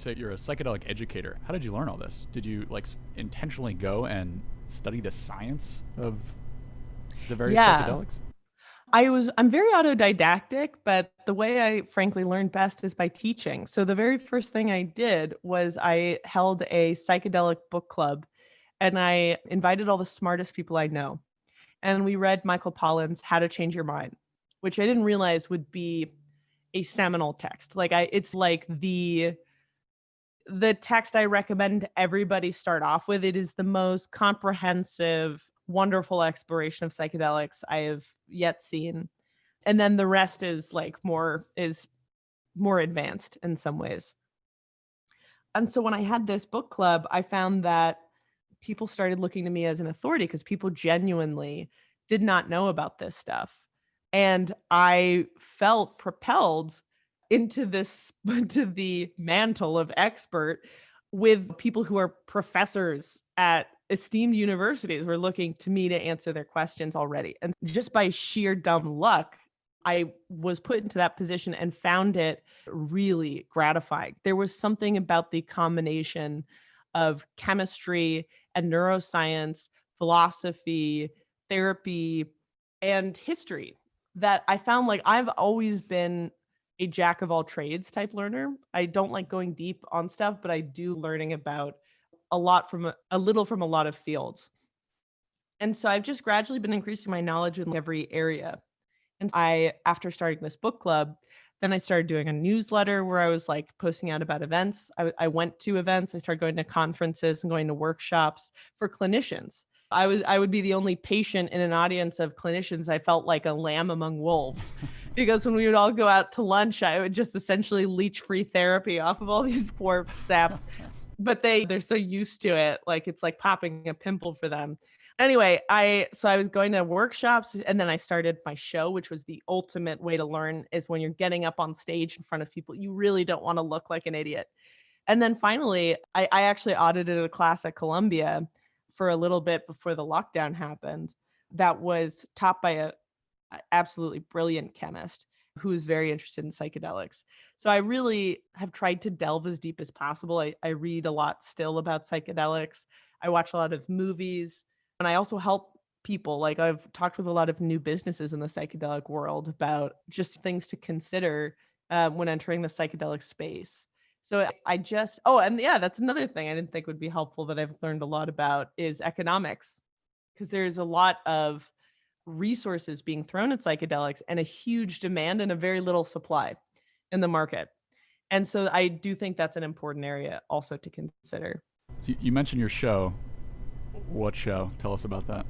say you're a psychedelic educator. How did you learn all this? Did you like intentionally go and study the science of the various Yeah. psychedelics? I'm very autodidactic, but the way I frankly learned best is by teaching. So the very first thing I did was I held a psychedelic book club and I invited all the smartest people I know. And we read Michael Pollan's How to Change Your Mind, which I didn't realize would be a seminal text. It's like the text I recommend everybody start off with. It is the most comprehensive, wonderful exploration of psychedelics I have yet seen. And then the rest is more advanced in some ways. And so when I had this book club, I found that people started looking to me as an authority because people genuinely did not know about this stuff. And I felt propelled into this into the mantle of expert with people who are professors at esteemed universities were looking to me to answer their questions already. And just by sheer dumb luck, I was put into that position and found it really gratifying. There was something about the combination of chemistry and neuroscience, philosophy, therapy, and history that I found like I've always been a jack of all trades type learner. I don't like going deep on stuff, but I do learning about a little from a lot of fields. And so I've just gradually been increasing my knowledge in every area. And after starting this book club, then I started doing a newsletter where I was like posting out about events. I went to events. I started going to conferences and going to workshops for clinicians. I would be the only patient in an audience of clinicians. I felt like a lamb among wolves because when we would all go out to lunch, I would just essentially leech free therapy off of all these poor saps. But they're so used to it, like it's like popping a pimple for them. Anyway, I was going to workshops and then I started my show, which was the ultimate way to learn is when you're getting up on stage in front of people. You really don't want to look like an idiot. And then finally, I actually audited a class at Columbia for a little bit before the lockdown happened that was taught by a absolutely brilliant chemist who is very interested in psychedelics. So I really have tried to delve as deep as possible. I read a lot still about psychedelics. I watch a lot of movies and I also help people. Like I've talked with a lot of new businesses in the psychedelic world about just things to consider when entering the psychedelic space. So I just, oh, and yeah, that's another thing I didn't think would be helpful that I've learned a lot about is economics, because there's a lot of resources being thrown at psychedelics and a huge demand and a very little supply in the market. And so I do think that's an important area also to consider. So you mentioned your show. What show? Tell us about that.